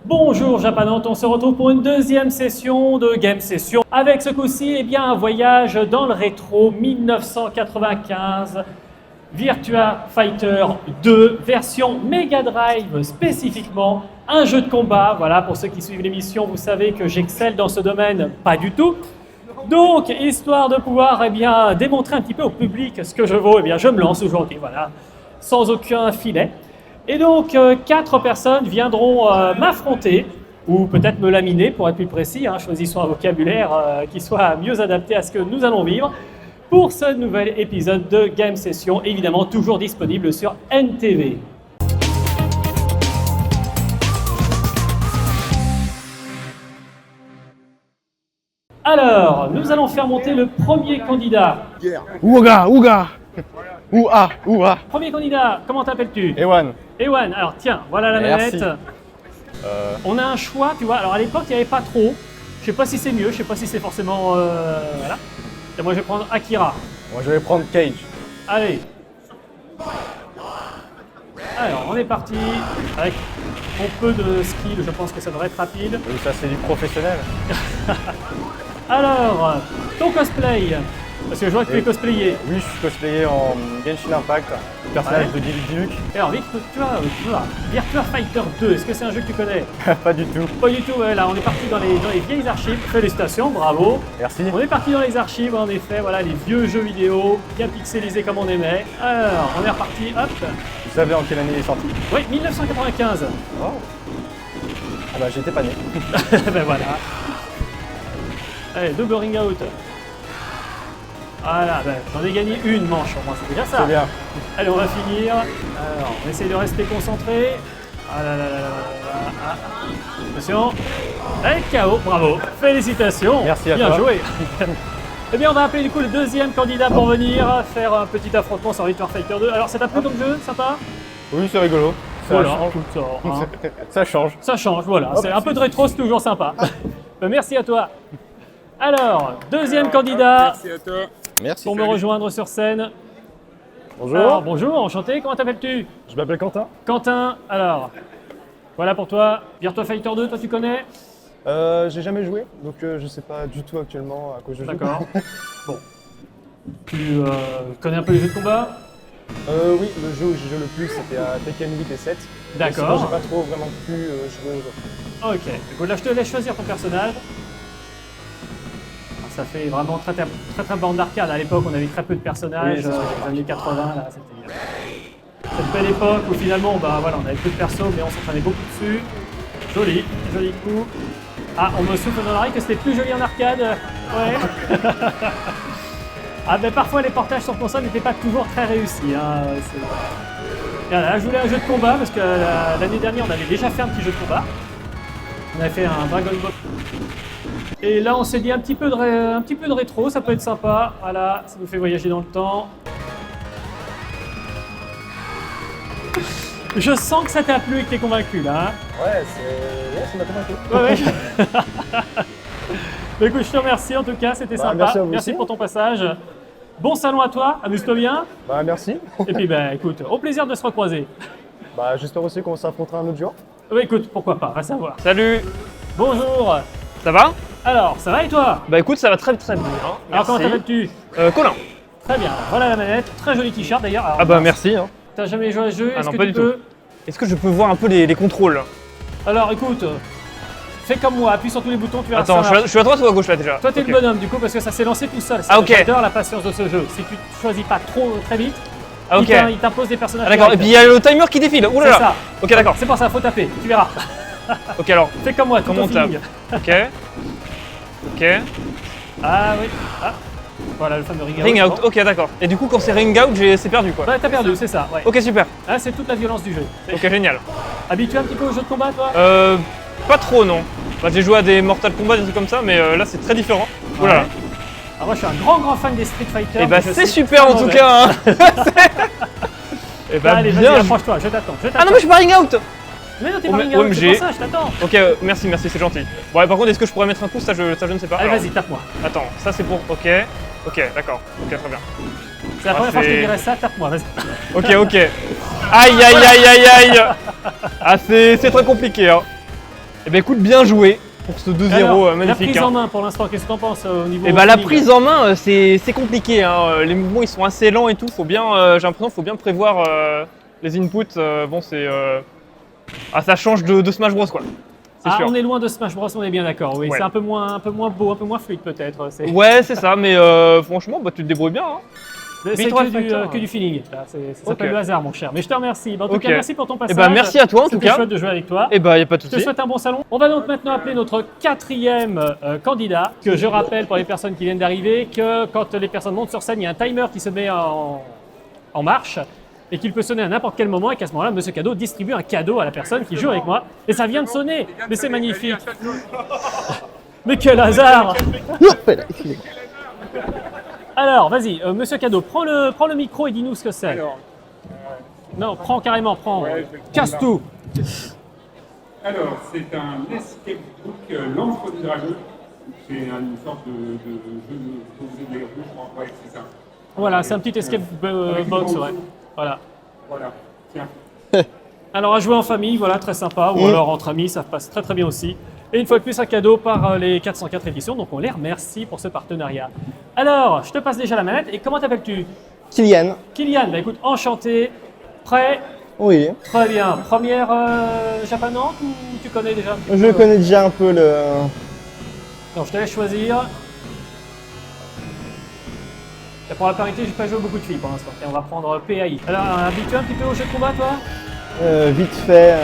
Bonjour Japanante, on se retrouve pour une deuxième session de Game Session avec ce coup-ci un voyage dans le rétro 1995 Virtua Fighter 2 version Mega Drive spécifiquement, un jeu de combat. Voilà, pour ceux qui suivent l'émission, vous savez que j'excelle dans ce domaine, pas du tout. Donc, histoire de pouvoir démontrer un petit peu au public ce que je vaux, je me lance aujourd'hui, voilà, sans aucun filet. Et donc, 4 personnes viendront m'affronter, ou peut-être me laminer pour être plus précis, choisissons un vocabulaire qui soit mieux adapté à ce que nous allons vivre, pour ce nouvel épisode de Game Session, évidemment toujours disponible sur NTV. Alors, nous allons faire monter le premier candidat. Ouga, ouga. Ouah, ouah. Premier candidat, comment t'appelles-tu? Ewan. Ewan, alors tiens, voilà la Merci. manette. On a un choix, tu vois. Alors à l'époque, il n'y avait pas trop. Je sais pas si c'est mieux, je sais pas si c'est forcément. Voilà. Et moi, je vais prendre Akira. Moi je vais prendre Cage. Allez. Alors, on est parti. Avec mon peu de skill, je pense que ça devrait être rapide. Oui, ça c'est du professionnel. Alors, ton cosplay. Parce que je vois que tu es cosplayé. Oui, je suis cosplayé en Genshin Impact, personnage de Diluc. Et alors, Virtua Fighter 2, est-ce que c'est un jeu que tu connais? Pas du tout. Pas du tout, ouais, là on est parti dans les vieilles archives. Félicitations, bravo. Merci. On est parti dans les archives, en effet, voilà, les vieux jeux vidéo, bien pixelisés comme on aimait. Alors, on est reparti, hop. Vous savez en quelle année il est sorti? Oui, 1995. Oh. Ah bah j'étais pas né. Ben voilà. Allez, double ring out. Voilà, ben, j'en ai gagné une manche, au moins c'est déjà ça. C'est bien. Allez, on va finir. Alors, on essaye de rester concentré. Ah là là là là là. Ah. Attention. Et KO, bravo. Félicitations. Merci à bien toi. Joué. Eh bien, on va appeler du coup le deuxième candidat pour venir faire un petit affrontement sur Virtua Fighter 2. Alors, c'est un peu comme jeu, sympa? Oui, c'est rigolo. Ça Voilà, change. tout ça, hein. Ça change. Ça change, voilà. C'est un peu de rétro, c'est toujours sympa. Merci à toi. Alors, deuxième candidat. Merci à toi. Merci. Pour me rejoindre sur scène. Bonjour. Alors, bonjour, enchanté, comment t'appelles-tu? Je m'appelle Quentin. Quentin, alors, voilà pour toi, Virtua Fighter 2, toi tu connais? J'ai jamais joué, donc je sais pas du tout actuellement à quoi je joue. D'accord. Bon. Tu connais un peu les jeux de combat? Oui, le jeu où j'ai joué le plus c'était à Tekken 8 et 7. D'accord. Sinon, j'ai pas trop vraiment pu jouer aux autres. Ok, écoute, là je te laisse choisir ton personnage. Ça fait vraiment très bande d'arcade. À l'époque, on avait très peu de personnages. Oui, c'est Dans sûr. les années 80, là, c'était cette belle époque où finalement, voilà, on avait peu de persos, mais on s'entraînait beaucoup dessus. Joli, joli coup. Ah, on me souffle dans l'oreille que c'était plus joli en arcade. Ouais. Ah, ben parfois les portages sur console n'étaient pas toujours très réussis. Et voilà, là, je voulais un jeu de combat parce que l'année dernière, on avait déjà fait un petit jeu de combat. On avait fait un Dragon Ball. Et là, on s'est dit un petit peu de rétro, ça peut être sympa. Voilà, ça nous fait voyager dans le temps. Je sens que ça t'a plu et que t'es convaincu là. Ouais, ça m'a convaincu. Ouais. Mais écoute, je te remercie en tout cas, c'était sympa. Merci à vous Merci aussi. pour ton passage. Bon salon à toi, amuse-toi bien. Bah merci. Et puis écoute, au plaisir de se recroiser. Bah j'espère aussi qu'on s'affrontera un autre jour. Écoute, pourquoi pas, va savoir. Salut, Bonjour. ça va? Alors, ça va et toi? Bah écoute, ça va très bien. Alors comment Merci. t'appelles-tu? Colin. Très bien, voilà la manette, très joli t-shirt d'ailleurs. Alors, Ah bah merci. Hein. T'as jamais joué à ce jeu? Ah Est-ce non, que pas tu du peux? tout. Est-ce que je peux voir un peu les contrôles? Alors écoute, fais comme moi, appuie sur tous les boutons, tu verras Attends, ça marche. je suis à droite ou à gauche là déjà? Toi t'es Ok. le bonhomme du coup parce que ça s'est lancé tout seul. Ah, ok. J'adore la patience de ce jeu. Si tu choisis pas trop très vite, Ah ok. il t'impose des personnages. Ah, d'accord, et directs. puis il y a le timer qui défile. Ouh là C'est là. ça. Ok d'accord. C'est pour ça, faut taper, tu verras. Ok alors, Fais comme moi, tout comment au on tape? feeling. Ok. Ok. Ah oui. Ah. Voilà le fameux ring out. Ring out, Bon. ok d'accord. Et du coup quand c'est ring out, c'est perdu quoi. Ouais, t'as perdu, c'est ça. Ouais. Ok super. Ah, c'est toute la violence du jeu. Ok génial. Habitué un petit peu aux jeux de combat toi? Pas trop non. Bah, j'ai joué à des Mortal Kombat, des trucs comme ça, mais là c'est très différent. Ouh là là. Ah, moi je suis un grand fan des Street Fighter. Et bah mais je c'est suis super en très tout mauvais. cas. Hein. Et bah Allez, vas-y, bien. approche-toi, je t'attends. Ah non mais je suis pas ring out. Mais non, t'es pas ring out, OMG. c'est pour ça, je t'attends. Ok, merci, c'est gentil. Bon, et par contre, est-ce que je pourrais mettre un coup? Ça, je ne sais pas. Allez, Alors, vas-y, tape-moi. Attends, ça c'est pour. Ok, d'accord. Ok, très bien. C'est la première fois que je te c'est- dirais ça, tape-moi, vas-y. Ok. Aïe. Ah, c'est très compliqué. Hein. Eh ben écoute, bien joué pour ce 2-0 Alors, la magnifique. prise en main pour l'instant, qu'est-ce que tu en penses au niveau Et bah la feeling? prise en main, c'est compliqué. Hein. Les mouvements ils sont assez lents et tout. Faut bien, j'ai l'impression qu'il faut bien prévoir les inputs. Bon, c'est ça change de Smash Bros quoi. C'est sûr. On est loin de Smash Bros, on est bien d'accord. Oui, Ouais. c'est un peu moins beau, un peu moins fluide peut-être. C'est Ouais, c'est ça. Mais franchement, bah, tu te débrouilles bien. Hein. c'est Victoire que, Fighter, que du feeling. Là, ça s'appelle Ok. le hasard, mon cher. Mais je te remercie. En tout Ok. cas, merci pour ton Et passage. bah merci à toi en tout C'était cas. chouette de jouer avec toi. Et bah y a pas de Je te souci. souhaite un bon salon. On va donc maintenant appeler notre quatrième candidat, que je rappelle pour les personnes qui viennent d'arriver, que quand les personnes montent sur scène, il y a un timer qui se met en marche et qu'il peut sonner à n'importe quel moment et qu'à ce moment-là, Monsieur Cadeau distribue un cadeau à la personne qui joue avec moi. Et ça vient de sonner, mais c'est magnifique. Mais quel hasard! Alors, vas-y, Monsieur Cadeau, prends le micro et dis-nous ce que c'est. Non, prends carrément, prends. Ouais, Casse tout. Alors, c'est un escape book l'Enfant du Dragon. C'est une sorte de jeu de poser des roues, je crois. Ouais, c'est ça. Voilà, c'est un petit escape box, ouais. Voilà. Voilà, tiens. Alors à jouer en famille, voilà, très sympa, ou alors entre amis, ça passe très très bien aussi. Et une fois de plus, un cadeau par les 404 éditions, donc on les remercie pour ce partenariat. Alors, je te passe déjà la manette, et comment t'appelles-tu? Kylian. Kylian, bah écoute, enchanté, prêt? Oui. Très bien. Première japanante ou tu connais déjà un petit Je peu connais déjà un peu le. Donc je te laisse choisir. Et pour la parité, j'ai pas joué beaucoup de filles pour l'instant. Et on va prendre PAI. Alors, habitué un petit peu au jeu de combat, toi? Vite fait,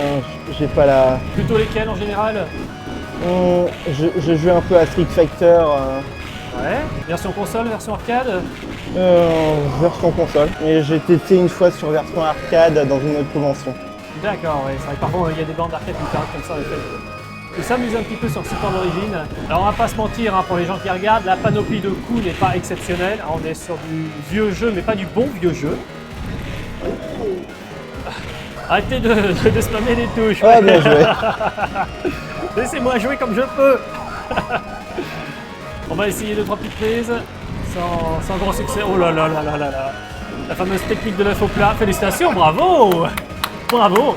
j'ai pas la. Plutôt lesquels en général? Je joue un peu à Street Fighter. Ouais. Version console, version arcade? Version console. Et j'ai testé une fois sur version arcade dans une autre convention. D'accord, ouais. C'est vrai que parfois il y a des bandes d'arcade qui permettent comme ça, le fait de s'amuser un petit peu sur le support d'origine. Alors on va pas se mentir, hein, pour les gens qui regardent, la panoplie de coups n'est pas exceptionnelle. On est sur du vieux jeu, mais pas du bon vieux jeu. Arrêtez de spammer les touches. Ah, bien joué. Laissez-moi jouer comme je peux. On va essayer 2-3 petites prises sans grand succès. Oh là là là là là là. La fameuse technique de l'œuf au plat. Félicitations, bravo. Bravo.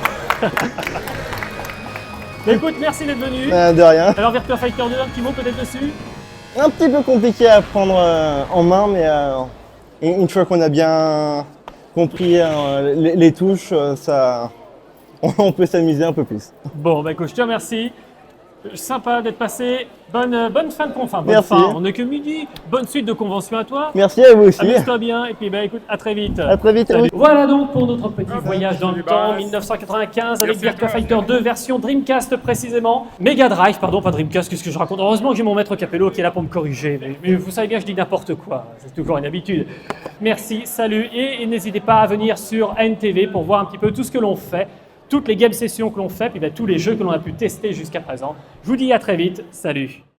Mais écoute, merci d'être venu. De rien. Alors Virtua Fighter 2, un petit mot peut-être dessus? Un petit peu compliqué à prendre en main, mais une fois qu'on a bien compris les touches, ça, on peut s'amuser un peu plus. Bon, bah écoute, je te remercie. Sympa d'être passé. Bonne fin de conf. Enfin, bonne Merci. fin. On n'est que midi. Bonne suite de convention à toi. Merci à vous aussi. Amuse-toi bien. Et puis, bah écoute, à très vite. À très vite. Salut. Voilà donc pour notre petit voyage dans le temps, 1995 avec Virtua Fighter 2 version Dreamcast précisément. Mega Drive, pardon, pas Dreamcast, qu'est-ce que je raconte? Heureusement que j'ai mon maître Capello qui est là pour me corriger. Mais vous savez bien, je dis n'importe quoi. C'est toujours une habitude. Merci, salut. Et n'hésitez pas à venir sur NTV pour voir un petit peu tout ce que l'on fait. Toutes les game sessions que l'on fait, puis tous les jeux que l'on a pu tester jusqu'à présent. Je vous dis à très vite, salut.